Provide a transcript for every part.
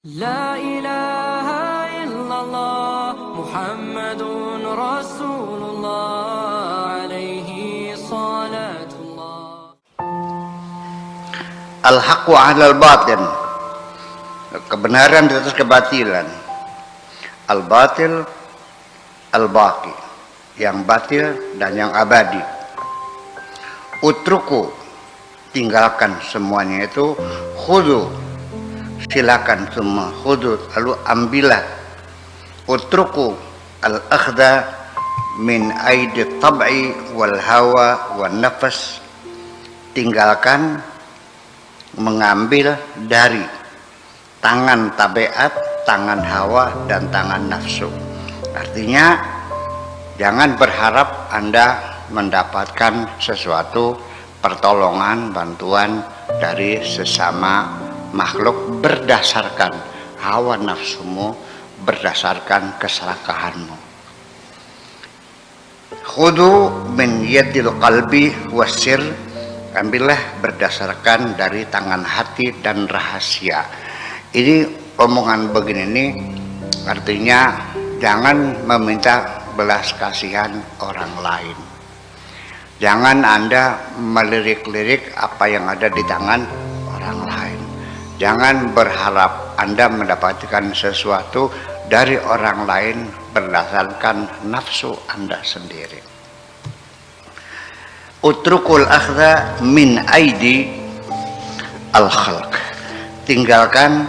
لا إله إلا الله محمد رسول الله عليه صلاة الله. Al-haqqu 'alal batin, kebenaran di atas kebatilan. Al-batil al-baqi, yang batil dan yang abadi. Utruku, tinggalkan semuanya itu. Khudu, silakan semua. Khudu, lalu ambillah. Utruku al-akhda min aidi tab'i wal hawa wal nafas, tinggalkan mengambil dari tangan tabiat, tangan hawa, dan tangan nafsu. Artinya jangan berharap Anda mendapatkan sesuatu pertolongan, bantuan dari sesama makhluk berdasarkan hawa nafsumu, berdasarkan keserakahanmu. Khudu min yadil qalbi wasir, ambillah berdasarkan dari tangan hati dan rahasia. Ini omongan begini ini artinya jangan meminta belas kasihan orang lain. Jangan Anda melirik-lirik apa yang ada di tangan orang lain. Jangan berharap Anda mendapatkan sesuatu dari orang lain berdasarkan nafsu Anda sendiri. Utrukul akhda min aidi al-khalq, tinggalkan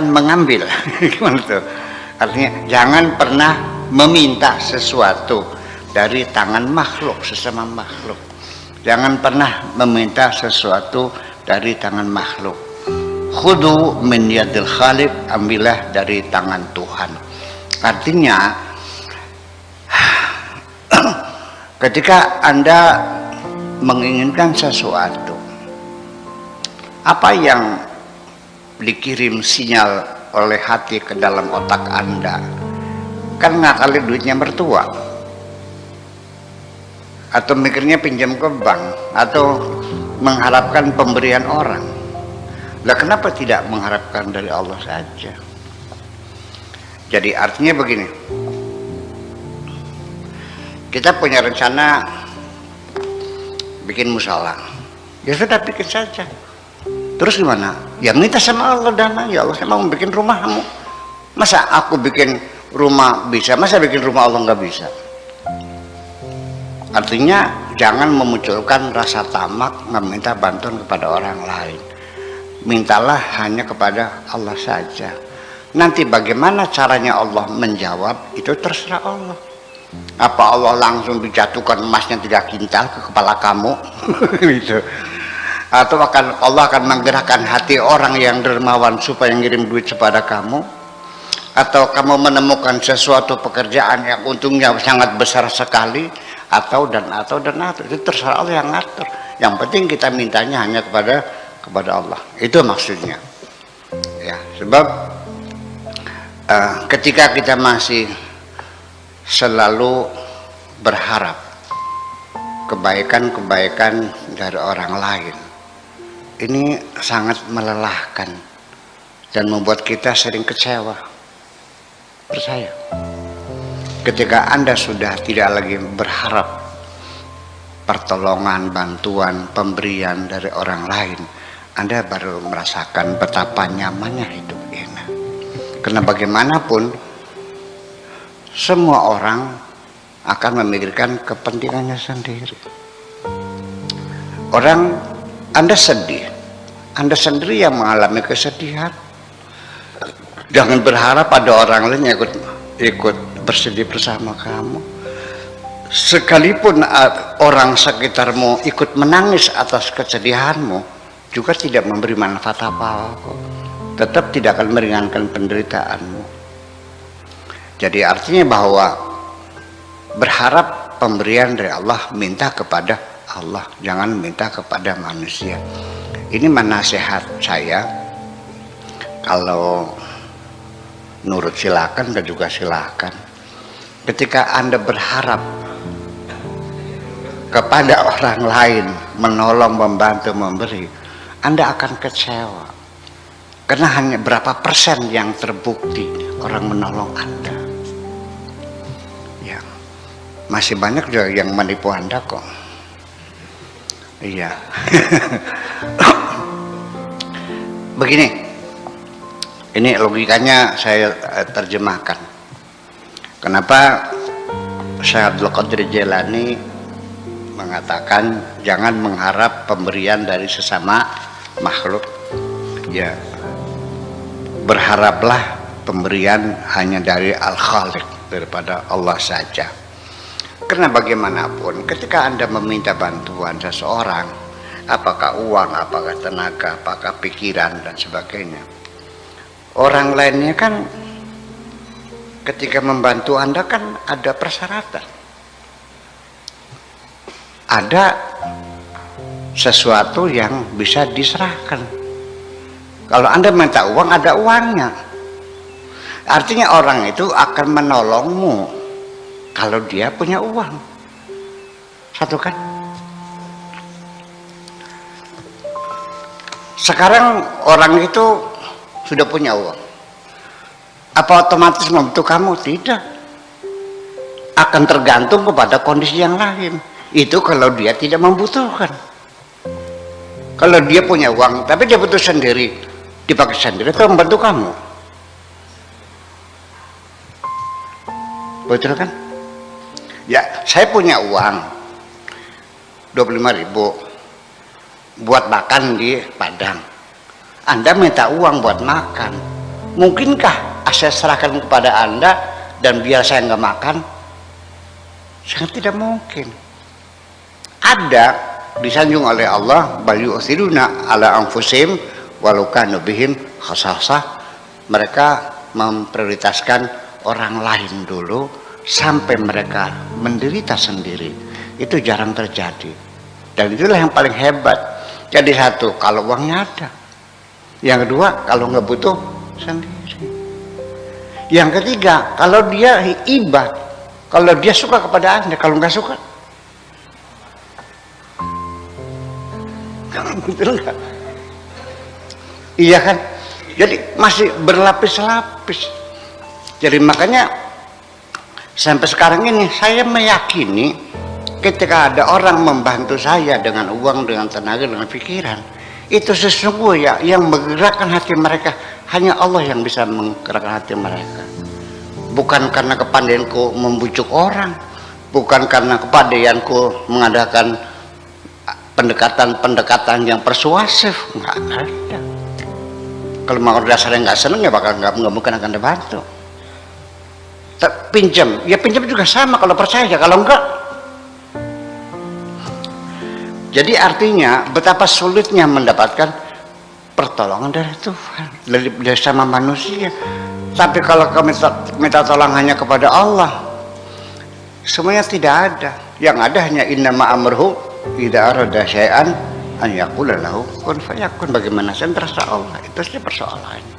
mengambil. Gimana tuh? Artinya jangan pernah meminta sesuatu dari tangan makhluk, sesama makhluk. Jangan pernah meminta sesuatu dari tangan makhluk. Khudu min yadil khaliq, ambillah dari tangan Tuhan. Artinya ketika Anda menginginkan sesuatu, apa yang dikirim sinyal oleh hati ke dalam otak Anda, kan ngakalin duitnya mertua, atau mikirnya pinjam ke bank, atau mengharapkan pemberian orang. Lah kenapa tidak mengharapkan dari Allah saja? Jadi artinya begini, kita punya rencana bikin musala, ya sudah bikin saja. Terus gimana? Ya minta sama Allah dana. Ya Allah, saya mau bikin rumahmu. Masa aku bikin rumah bisa, masa bikin rumah Allah nggak bisa? Artinya jangan memunculkan rasa tamak meminta bantuan kepada orang lain. Mintalah hanya kepada Allah saja. Nanti bagaimana caranya Allah menjawab, itu terserah Allah. Apa Allah langsung dijatuhkan emasnya 3 kintal ke kepala kamu? Gitu. Atau Allah akan menggerakkan hati orang yang dermawan supaya ngirim duit kepada kamu? Atau kamu menemukan sesuatu pekerjaan yang untungnya sangat besar sekali? Atau itu terserah Allah yang ngatur. Yang penting kita mintanya hanya kepada Allah. Itu maksudnya. Ya, sebab ketika kita masih selalu berharap kebaikan-kebaikan dari orang lain, ini sangat melelahkan dan membuat kita sering kecewa. Percaya, ketika Anda sudah tidak lagi berharap pertolongan, bantuan, pemberian dari orang lain, Anda baru merasakan betapa nyamannya hidup ini. Karena bagaimanapun semua orang akan memikirkan kepentingannya sendiri. Anda sedih, Anda sendiri yang mengalami kesedihan. Jangan berharap ada orang lain yang ikut bersedih bersama kamu. Sekalipun orang sekitarmu ikut menangis atas kesedihanmu, juga tidak memberi manfaat apa-apa. Tetap tidak akan meringankan penderitaanmu. Jadi artinya bahwa berharap pemberian dari Allah, minta kepada Allah, jangan minta kepada manusia. Ini nasihat saya. Kalau nurut silakan, dan juga silakan. Ketika Anda berharap kepada orang lain, menolong, membantu, memberi, Anda akan kecewa. Karena hanya berapa persen yang terbukti orang menolong Anda. Ya, masih banyak juga yang menipu Anda kok. Iya. Begini, ini logikanya saya terjemahkan. Kenapa Syekh Abdul Qadir Jailani mengatakan jangan mengharap pemberian dari sesama makhluk. Ya, berharaplah pemberian hanya dari Al-Khaliq, daripada Allah saja. Karena bagaimanapun ketika Anda meminta bantuan seseorang, apakah uang, apakah tenaga, apakah pikiran dan sebagainya, orang lainnya kan ketika membantu Anda kan ada persyaratan, ada sesuatu yang bisa diserahkan. Kalau Anda minta uang, ada uangnya. Artinya orang itu akan menolongmu kalau dia punya uang. Satu kan? Sekarang orang itu sudah punya uang. Apa otomatis membantu kamu? Tidak. Akan tergantung kepada kondisi yang lain. Itu kalau dia tidak membutuhkan. Kalau dia punya uang, tapi dia butuh sendiri, dipakai sendiri, itu membantu kamu. Betul kan? Ya, saya punya uang 25.000 buat makan di Padang. Anda minta uang buat makan, mungkinkah saya serahkan kepada Anda dan biar saya nggak makan? Sangat tidak mungkin. Ada disanjung oleh Allah, bayu uthiruna ala anfusihim walau kanu bihim khasasah. Mereka memprioritaskan orang lain dulu sampai mereka menderita sendiri. Itu jarang terjadi, dan itulah yang paling hebat. Jadi satu, kalau uangnya ada. Yang kedua, kalau nggak butuh sendiri. Yang ketiga, kalau dia ibad, kalau dia suka kepada Anda, kalau nggak suka, betul nggak? Iya kan? Jadi masih berlapis-lapis. Jadi makanya sampai sekarang ini saya meyakini ketika ada orang membantu saya dengan uang, dengan tenaga, dengan pikiran, itu sesungguhnya yang menggerakkan hati mereka hanya Allah yang bisa menggerakkan hati mereka. Bukan karena kepandaianku membujuk orang, bukan karena kepandaianku mengadakan pendekatan-pendekatan yang persuasif, nggak ada. Kalau mau dasarnya nggak seneng ya bakal nggak mungkin akan dibantu. Pinjam, ya pinjam juga sama kalau percaya, kalau enggak. Jadi artinya betapa sulitnya mendapatkan pertolongan dari Tuhan, dari sama manusia. Tapi kalau kami minta tolong hanya kepada Allah, semuanya tidak ada. Yang ada hanya innama amruhu idza arada syai'an an yaqula lahu kun fayakun. Bagaimana saya terserah Allah, itu saja persoalannya.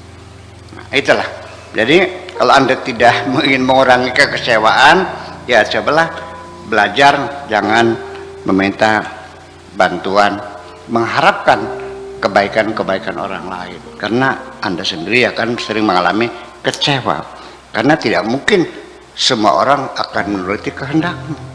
Nah, itulah. Jadi kalau Anda tidak ingin mengurangi kekecewaan, ya cobalah belajar jangan meminta bantuan, mengharapkan kebaikan-kebaikan orang lain. Karena Anda sendiri akan sering mengalami kecewa. Karena tidak mungkin semua orang akan menuruti kehendakmu.